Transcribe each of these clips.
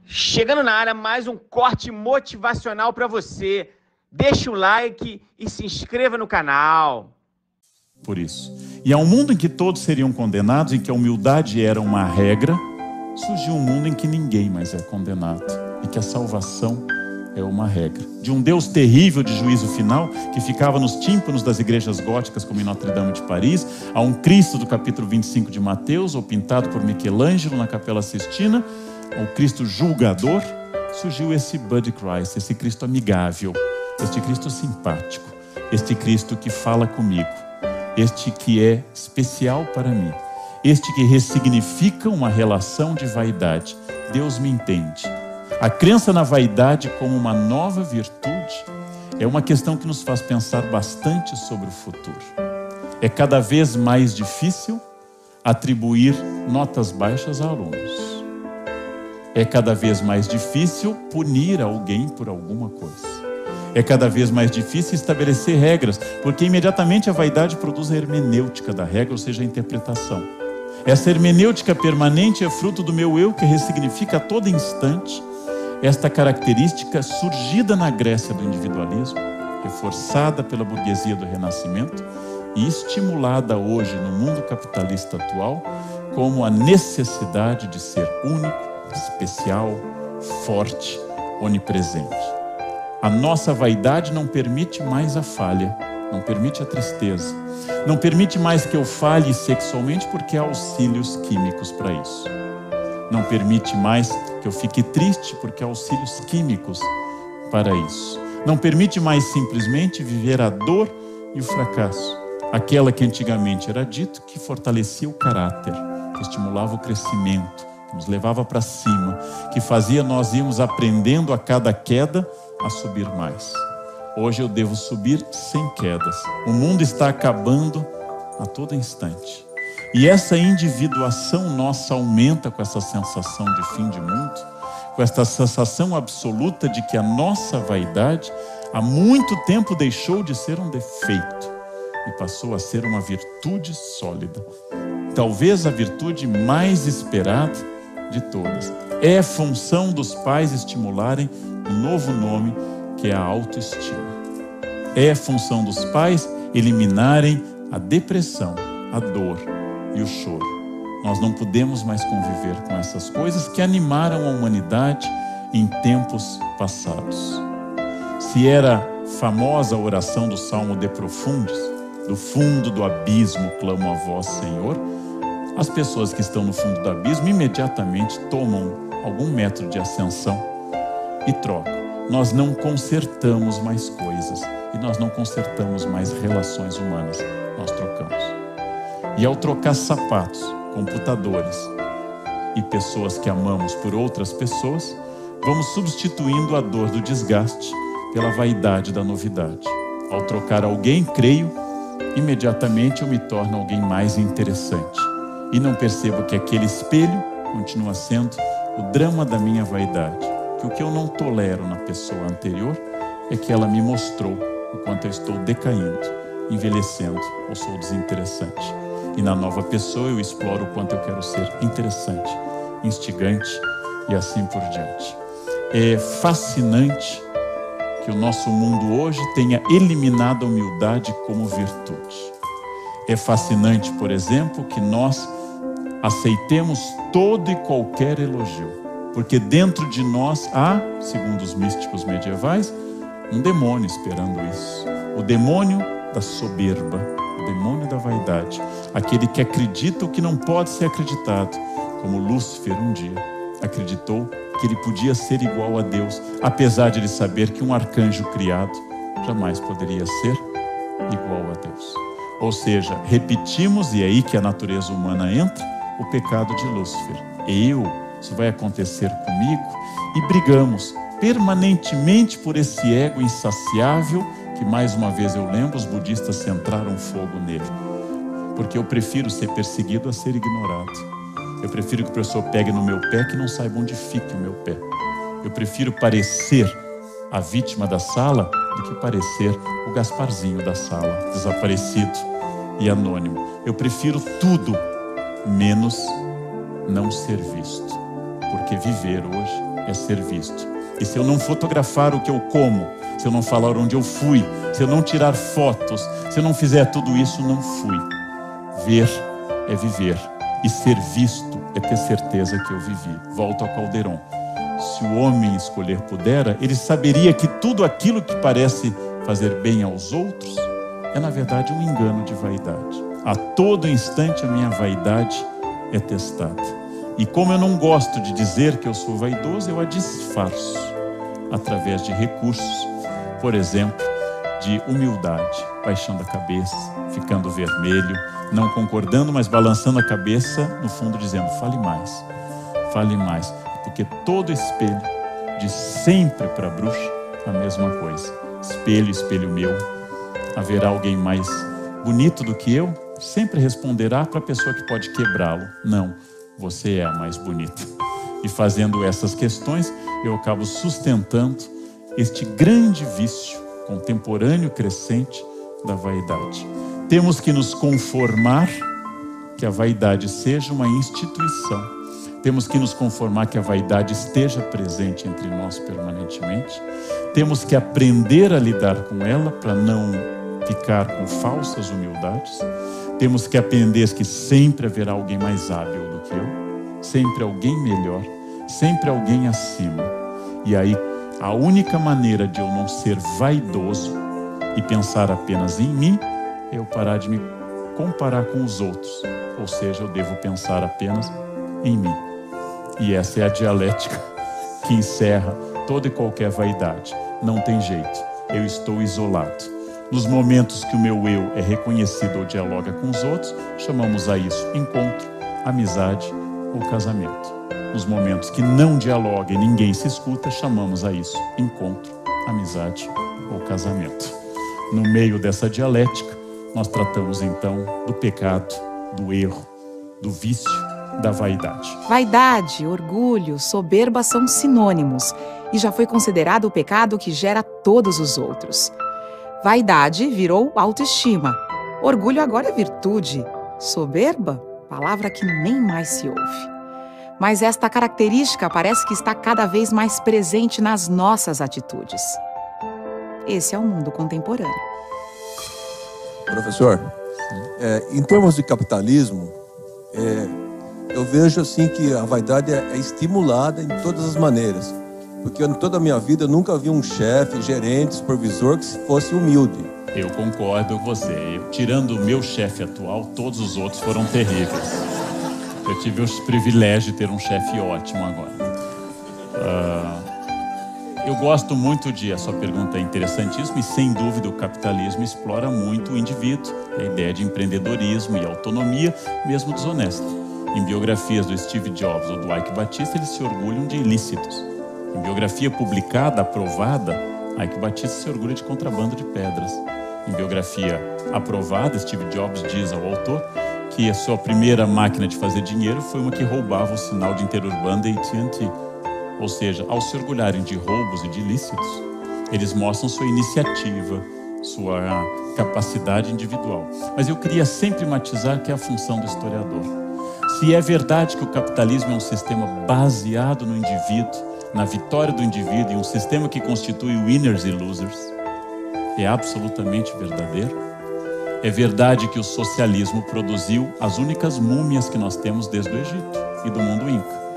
Chegando na área, mais um corte motivacional para você. Deixa o like e se inscreva no canal. Por isso. E há um mundo em que todos seriam condenados, em que a humildade era uma regra, surgiu um mundo em que ninguém mais é condenado e que a salvação é uma regra. De um Deus terrível de juízo final, que ficava nos tímpanos das igrejas góticas, como em Notre-Dame de Paris, a um Cristo do capítulo 25 de Mateus, ou pintado por Michelangelo na Capela Sistina, o Cristo julgador, surgiu esse Buddy Christ, esse Cristo amigável, este Cristo simpático, este Cristo que fala comigo, este que é especial para mim, este que ressignifica uma relação de vaidade. Deus me entende. A crença na vaidade como uma nova virtude é uma questão que nos faz pensar bastante sobre o futuro. É cada vez mais difícil atribuir notas baixas a alunos. É cada vez mais difícil punir alguém por alguma coisa. É cada vez mais difícil estabelecer regras, porque imediatamente a vaidade produz a hermenêutica da regra, ou seja, a interpretação. Essa hermenêutica permanente é fruto do meu eu, que ressignifica a todo instante esta característica surgida na Grécia do individualismo, reforçada pela burguesia do Renascimento e estimulada hoje no mundo capitalista atual como a necessidade de ser único, especial, forte, onipresente. A nossa vaidade não permite mais a falha, não permite a tristeza, não permite mais que eu falhe sexualmente, porque há auxílios químicos para isso. Não permite mais que eu fique triste, porque há auxílios químicos para isso. Não permite mais simplesmente viver a dor e o fracasso, aquela que antigamente era dito que fortalecia o caráter, que estimulava o crescimento, que nos levava para cima, que fazia nós irmos aprendendo a cada queda a subir mais. Hoje eu devo subir sem quedas. O mundo está acabando a todo instante. E essa individuação nossa aumenta com essa sensação de fim de mundo, com essa sensação absoluta de que a nossa vaidade há muito tempo deixou de ser um defeito e passou a ser uma virtude sólida. Talvez a virtude mais esperada de todas. É função dos pais estimularem um novo nome, que é a autoestima. É função dos pais eliminarem a depressão, a dor e o choro. Nós não podemos mais conviver com essas coisas que animaram a humanidade em tempos passados. Se era famosa a oração do Salmo de Profundis, do fundo do abismo clamo a vós, Senhor, as pessoas que estão no fundo do abismo imediatamente tomam algum método de ascensão e trocam. Nós não consertamos mais coisas e nós não consertamos mais relações humanas, nós trocamos. E ao trocar sapatos, computadores e pessoas que amamos por outras pessoas, vamos substituindo a dor do desgaste pela vaidade da novidade. Ao trocar alguém, creio, imediatamente eu me torno alguém mais interessante. E não percebo que aquele espelho continua sendo o drama da minha vaidade. Que o que eu não tolero na pessoa anterior é que ela me mostrou o quanto eu estou decaindo, envelhecendo ou sou desinteressante. E na nova pessoa eu exploro o quanto eu quero ser interessante, instigante e assim por diante. É fascinante que o nosso mundo hoje tenha eliminado a humildade como virtude. É fascinante, por exemplo, que nós aceitemos todo e qualquer elogio, porque dentro de nós há, segundo os místicos medievais, um demônio esperando isso. O demônio da soberba, o demônio da vaidade, aquele que acredita o que não pode ser acreditado, como Lúcifer um dia acreditou que ele podia ser igual a Deus, apesar de ele saber que um arcanjo criado jamais poderia ser igual a Deus. Ou seja, repetimos, e é aí que a natureza humana entra, o pecado de Lúcifer. Isso vai acontecer comigo, e brigamos permanentemente por esse ego insaciável, que mais uma vez eu lembro, os budistas centraram fogo nele. Porque eu prefiro ser perseguido a ser ignorado. Eu prefiro que a pessoa pegue no meu pé que não saiba onde fica o meu pé. Eu prefiro parecer a vítima da sala do que parecer o Gasparzinho da sala, desaparecido e anônimo. Eu prefiro tudo menos não ser visto, porque viver hoje é ser visto. E se eu não fotografar o que eu como, se eu não falar onde eu fui, se eu não tirar fotos, se eu não fizer tudo isso, não fui. Ver é viver. E ser visto é ter certeza que eu vivi. Volto ao Calderon. Se o homem escolher pudera, ele saberia que tudo aquilo que parece fazer bem aos outros é, na verdade, um engano de vaidade. A todo instante a minha vaidade é testada. E como eu não gosto de dizer que eu sou vaidoso, eu a disfarço através de recursos, por exemplo, de humildade, baixando a cabeça, ficando vermelho, não concordando, mas balançando a cabeça, no fundo dizendo, fale mais, porque todo espelho diz sempre para a bruxa a mesma coisa. Espelho, espelho meu, haverá alguém mais bonito do que eu? Sempre responderá para a pessoa que pode quebrá-lo, não, você é a mais bonita. E fazendo essas questões, eu acabo sustentando este grande vício contemporâneo crescente da vaidade. Temos que nos conformar que a vaidade seja uma instituição. Temos que nos conformar que a vaidade esteja presente entre nós permanentemente. Temos que aprender a lidar com ela para não ficar com falsas humildades. Temos que aprender que sempre haverá alguém mais hábil do que eu, sempre alguém melhor, sempre alguém acima. E aí, a única maneira de eu não ser vaidoso e pensar apenas em mim é eu parar de me comparar com os outros. Ou seja, eu devo pensar apenas em mim. E essa é a dialética que encerra toda e qualquer vaidade. Não tem jeito, eu estou isolado. Nos momentos que o meu eu é reconhecido ou dialoga com os outros, chamamos a isso encontro, amizade ou casamento. Nos momentos que não dialoga e ninguém se escuta, chamamos a isso encontro, amizade ou casamento. No meio dessa dialética, nós tratamos então do pecado, do erro, do vício, da vaidade. Vaidade, orgulho, soberba são sinônimos e já foi considerado o pecado que gera todos os outros. Vaidade virou autoestima. Orgulho agora é virtude. Soberba, palavra que nem mais se ouve. Mas esta característica parece que está cada vez mais presente nas nossas atitudes. Esse é o mundo contemporâneo. Professor, em termos de capitalismo, eu vejo assim que a vaidade é estimulada em todas as maneiras. Porque em toda a minha vida eu nunca vi um chefe, gerente, supervisor que fosse humilde. Eu concordo com você. Tirando o meu chefe atual, todos os outros foram terríveis. Eu tive o privilégio de ter um chefe ótimo agora. Eu gosto muito a sua pergunta é interessantíssima e sem dúvida o capitalismo explora muito o indivíduo, a ideia de empreendedorismo e autonomia, mesmo desonesta. Em biografias do Steve Jobs ou do Ike Batista, eles se orgulham de ilícitos. Em biografia publicada, aprovada, Ike Batista se orgulha de contrabando de pedras. Em biografia aprovada, Steve Jobs diz ao autor que a sua primeira máquina de fazer dinheiro foi uma que roubava o sinal de interurbano da AT&T. Ou seja, ao se orgulharem de roubos e de ilícitos, eles mostram sua iniciativa, sua capacidade individual. Mas eu queria sempre matizar que é a função do historiador. Se é verdade que o capitalismo é um sistema baseado no indivíduo, na vitória do indivíduo, e um sistema que constitui winners e losers, é absolutamente verdadeiro. É verdade que o socialismo produziu as únicas múmias que nós temos desde o Egito e do mundo Inca.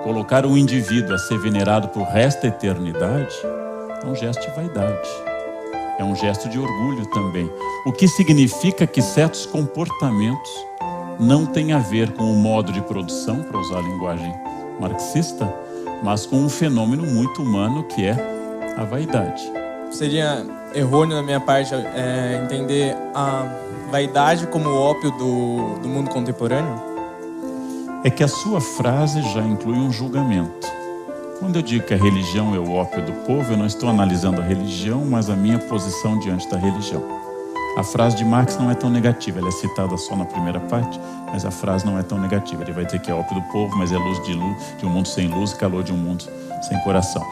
Colocar o indivíduo a ser venerado por resto da eternidade é um gesto de vaidade, é um gesto de orgulho também. O que significa que certos comportamentos não têm a ver com o modo de produção, para usar a linguagem marxista, mas com um fenômeno muito humano que é a vaidade. Seria errôneo da minha parte entender a vaidade como o ópio do mundo contemporâneo? É que a sua frase já inclui um julgamento. Quando eu digo que a religião é o ópio do povo, eu não estou analisando a religião, mas a minha posição diante da religião. A frase de Marx não é tão negativa, ela é citada só na primeira parte, mas a frase não é tão negativa. Ele vai dizer que é ópio do povo, mas é luz de um mundo sem luz e calor de um mundo sem coração.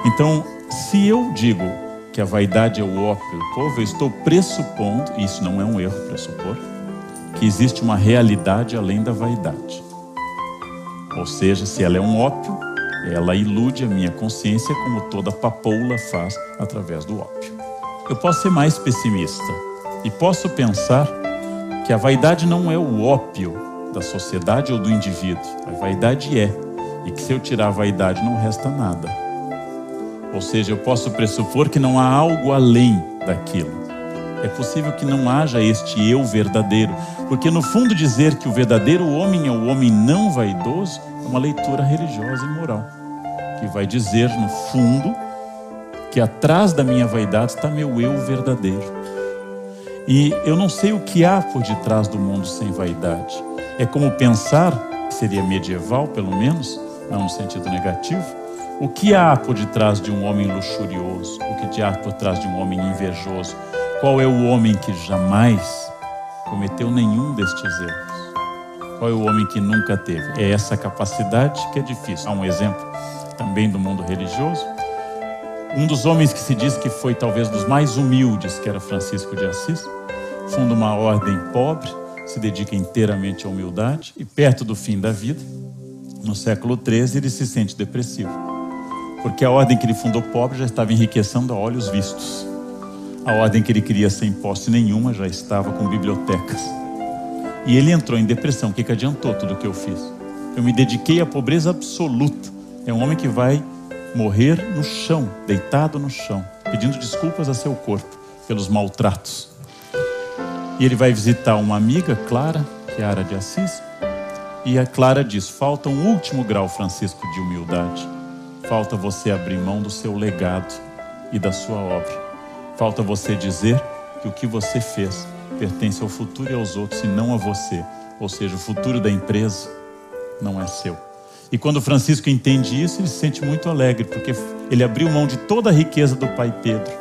Então, se eu digo que a vaidade é o ópio do povo, eu estou pressupondo, e isso não é um erro pressupor, que existe uma realidade além da vaidade. Ou seja, se ela é um ópio, Ela ilude a minha consciência como toda papoula faz através do ópio. Eu posso ser mais pessimista e posso pensar que a vaidade não é o ópio da sociedade ou do indivíduo. A vaidade é. E que se eu tirar a vaidade não resta nada. Ou seja, eu posso pressupor que não há algo além daquilo. É possível que não haja este eu verdadeiro, porque no fundo dizer que o verdadeiro homem é o homem não vaidoso é uma leitura religiosa e moral, que vai dizer no fundo que atrás da minha vaidade está meu eu verdadeiro. E eu não sei o que há por detrás do mundo sem vaidade. É como pensar, que seria medieval pelo menos, não no sentido negativo, o que há por detrás de um homem luxurioso, o que há por trás de um homem invejoso. Qual é o homem que jamais cometeu nenhum destes erros? Qual é o homem que nunca teve? É essa capacidade que é difícil. Há um exemplo também do mundo religioso. Um dos homens que se diz que foi talvez dos mais humildes, que era Francisco de Assis, funda uma ordem pobre, se dedica inteiramente à humildade e perto do fim da vida, no século XIII, ele se sente depressivo. Porque a ordem que ele fundou pobre já estava enriquecendo a olhos vistos. A ordem que ele queria sem posse nenhuma já estava com bibliotecas. E ele entrou em depressão. O que adiantou tudo o que eu fiz? Eu me dediquei à pobreza absoluta. É um homem que vai morrer no chão, deitado no chão, pedindo desculpas a seu corpo pelos maltratos. E ele vai visitar uma amiga, Clara, Chiara de Assis, e a Clara diz: falta um último grau, Francisco, de humildade. Falta você abrir mão do seu legado e da sua obra. Falta você dizer que o que você fez pertence ao futuro e aos outros e não a você. Ou seja, o futuro da empresa não é seu. E quando Francisco entende isso, ele se sente muito alegre, porque ele abriu mão de toda a riqueza do pai Pedro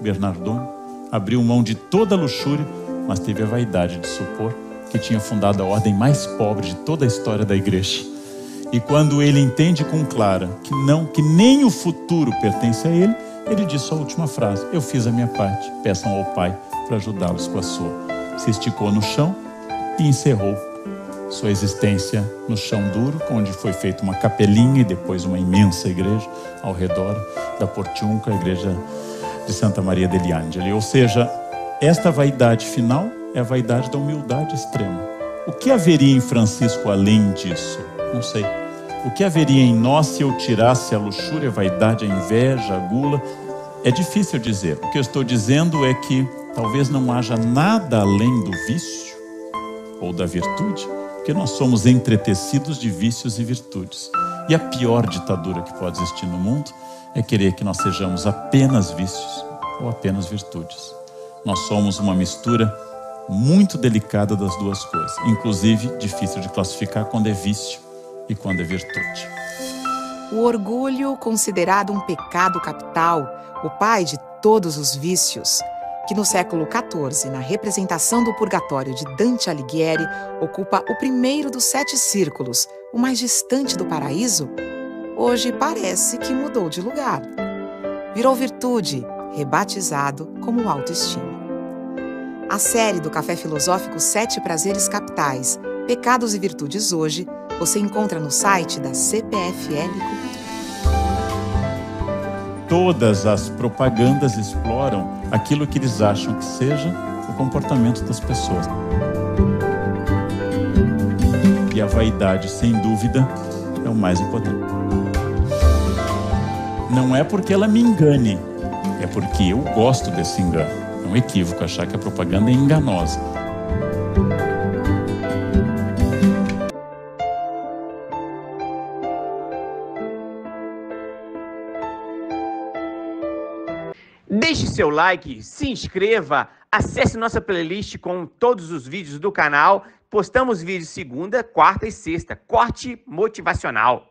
Bernardone, abriu mão de toda a luxúria, mas teve a vaidade de supor que tinha fundado a ordem mais pobre de toda a história da igreja. E quando ele entende com Clara que nem o futuro pertence a ele, ele diz sua última frase: eu fiz a minha parte, peçam ao Pai para ajudá-los com a sua. Se esticou no chão e encerrou sua existência no chão duro, onde foi feita uma capelinha e depois uma imensa igreja ao redor da Portiunca, a igreja de Santa Maria degli Angeli. Ou seja, esta vaidade final é a vaidade da humildade extrema. O que haveria em Francisco além disso? Não sei. O que haveria em nós se eu tirasse a luxúria, a vaidade, a inveja, a gula? É difícil dizer. O que eu estou dizendo é que talvez não haja nada além do vício ou da virtude, porque nós somos entretecidos de vícios e virtudes. E a pior ditadura que pode existir no mundo é querer que nós sejamos apenas vícios ou apenas virtudes. Nós somos uma mistura muito delicada das duas coisas, inclusive difícil de classificar quando é vício e quando é virtude. O orgulho, considerado um pecado capital, o pai de todos os vícios, que no século XIV, na representação do Purgatório de Dante Alighieri, ocupa o primeiro dos 7 círculos, o mais distante do paraíso, hoje parece que mudou de lugar. Virou virtude, rebatizado como autoestima. A série do Café Filosófico 7 Prazeres Capitais, Pecados e Virtudes Hoje, você encontra no site da CPFL Cultura. Todas as propagandas exploram aquilo que eles acham que seja o comportamento das pessoas. E a vaidade, sem dúvida, é o mais importante. Não é porque ela me engane, é porque eu gosto desse engano. É um equívoco achar que a propaganda é enganosa. Deixe seu like, se inscreva, acesse nossa playlist com todos os vídeos do canal. Postamos vídeos segunda, quarta e sexta. Corte motivacional.